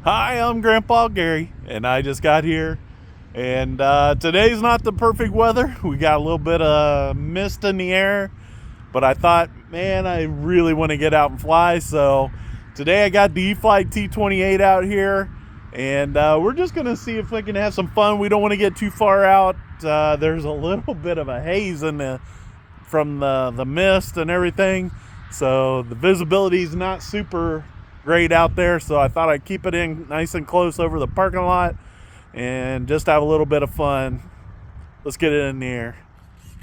Hi, I'm Grandpa Gary, and I just got here. And today's not the perfect weather. We got a little bit of mist in the air, but I thought, man, I really want to get out and fly. So today I got the E-flite T-28 out here, and we're just going to see if we can have some fun. We don't want to get too far out. There's a little bit of a haze from the mist and everything, so the visibility is not super great out there. So I thought I'd keep it in nice and close over the parking lot and just have a little bit of fun. Let's get it in the air.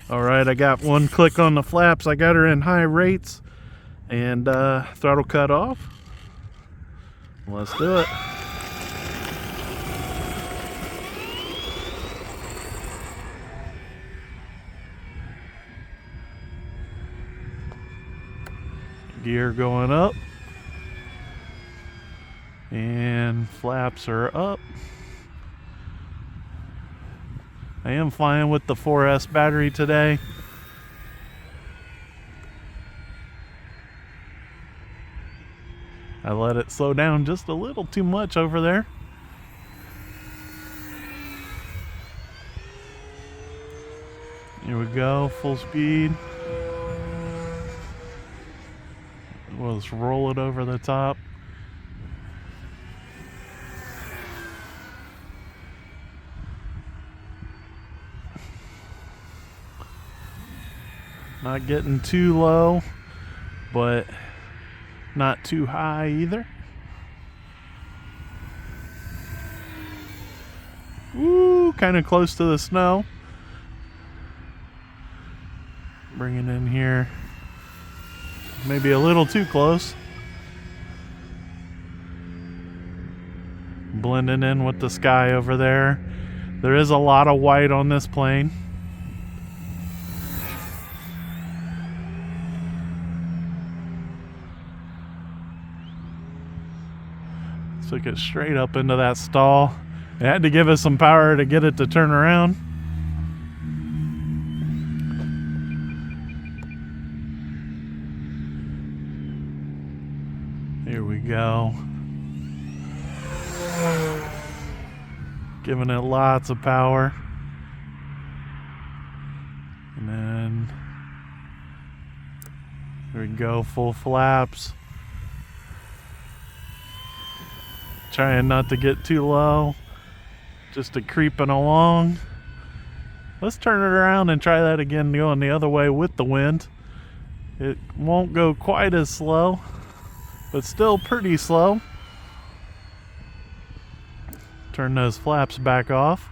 All right, I got one click on the flaps. I got her in high rates and throttle cut off. Let's do it. Gear going up. And flaps are up. I am flying with the 4S battery today. I let it slow down just a little too much over there. Here we go, full speed. We'll just roll it over the top. Not getting too low, but not too high either. Ooh, kind of close to the snow. Bring it in here. Maybe a little too close. Blending in with the sky over there. There is a lot of white on this plane. Took it straight up into that stall. It had to give us some power to get it to turn around. Here we go. Giving it lots of power. And then here we go, full flaps. Trying not to get too low, just creeping along. Let's turn it around and try that again, going the other way with the wind. It won't go quite as slow, but still pretty slow. Turn those flaps back off.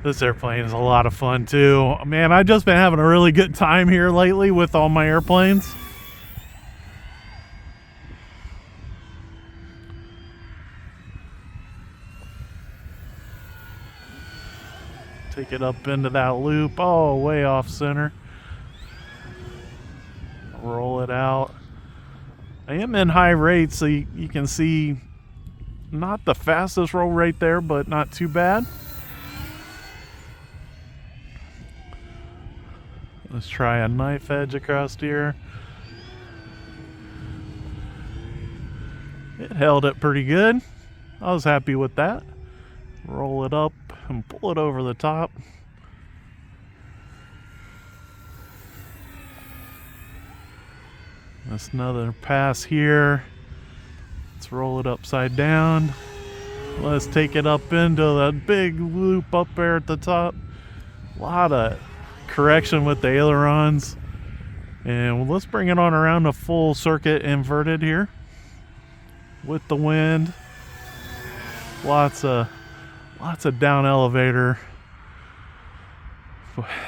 This airplane is a lot of fun too. Man, I've just been having a really good time here lately with all my airplanes. Take it up into that loop. Oh, way off center. Roll it out. I am in high rates, so you can see not the fastest roll rate there, but not too bad. Let's try a knife edge across here. It held it pretty good. I was happy with that. Roll it up and pull it over the top. That's another pass here. Let's roll it upside down. Let's take it up into that big loop up there at the top. A lot of correction with the ailerons, and let's bring it on around a full circuit inverted here with the wind. Lots of down elevator.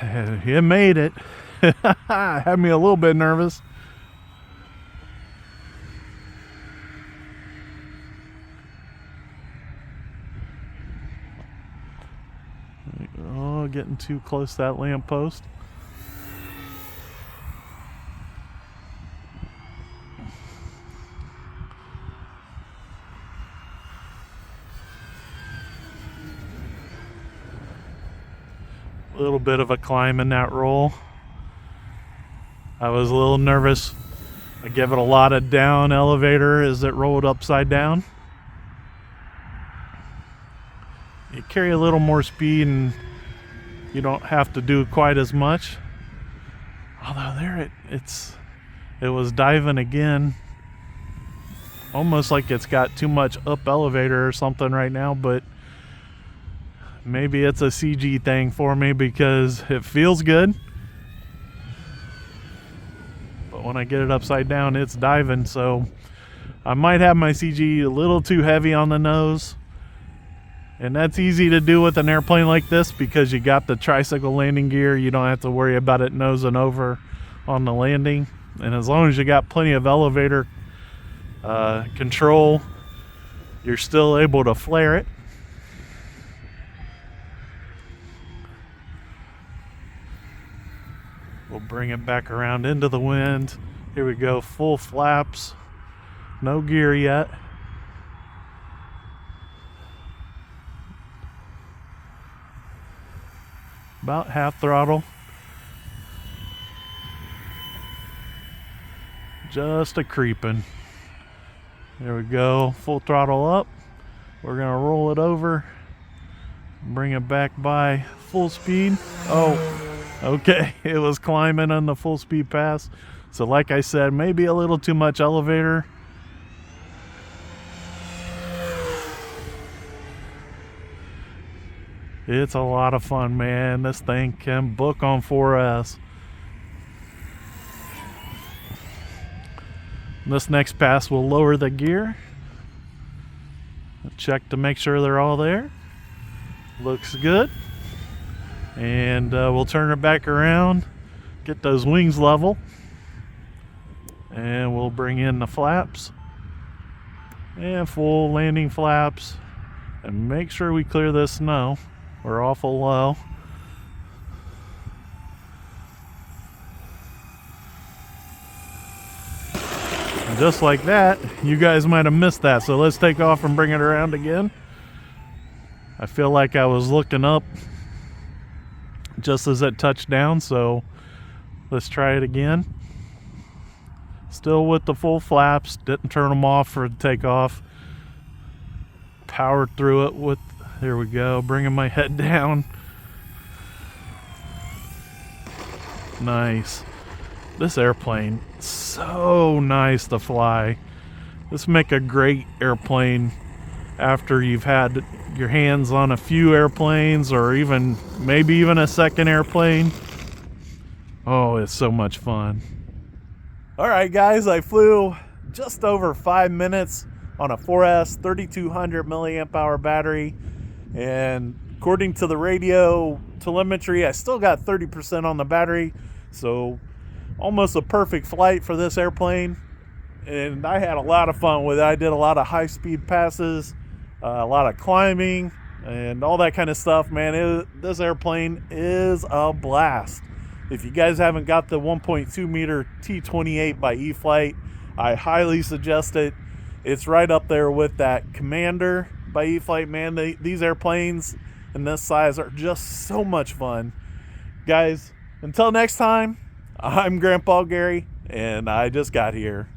It made it. Had me a little bit nervous. Oh, getting too close to that lamppost. little bit of a climb in that roll. I was a little nervous. I gave it a lot of down elevator as it rolled upside down. You carry a little more speed and you don't have to do quite as much. Although there it was diving again. Almost like it's got too much up elevator or something right now, but maybe it's a CG thing for me because it feels good. But when I get it upside down, it's diving, so I might have my CG a little too heavy on the nose. And that's easy to do with an airplane like this because you got the tricycle landing gear. You don't have to worry about it nosing over on the landing. And as long as you got plenty of elevator control, you're still able to flare it. We'll bring it back around into the wind. Here we go, full flaps. No gear yet. About half throttle. Just a creeping. There we go, full throttle up. We're gonna roll it over, bring it back by full speed. Oh, okay, it was climbing on the full speed pass. So like I said, maybe a little too much elevator. It's a lot of fun, man. This thing can book on 4S. This next pass will lower the gear. Check to make sure they're all there. Looks good. And we'll turn it back around, get those wings level, and we'll bring in the flaps and full landing flaps, and make sure we clear this snow. We're awful low. And just like that, you guys might have missed that. So let's take off and bring it around again. I feel like I was looking up just as it touched down, so let's try it again. Still with the full flaps, didn't turn them off for the takeoff. Powered through it with, there we go, bringing my head down. Nice. This airplane, so nice to fly. This make a great airplane after you've had your hands on a few airplanes, or even maybe even a second airplane. Oh, it's so much fun. All right, guys, I flew just over 5 minutes on a 4S 3200 milliamp hour battery, and according to the radio telemetry, I still got 30% on the battery, so almost a perfect flight for this airplane. And I had a lot of fun with it. I did a lot of high-speed passes, a lot of climbing, and all that kind of stuff, man. This airplane is a blast. If you guys haven't got the 1.2 meter T-28 by E-flite, I highly suggest it. It's right up there with that Commander by E-flite, man. These airplanes in this size are just so much fun. Guys, until next time, I'm Grandpa Gary, and I just got here.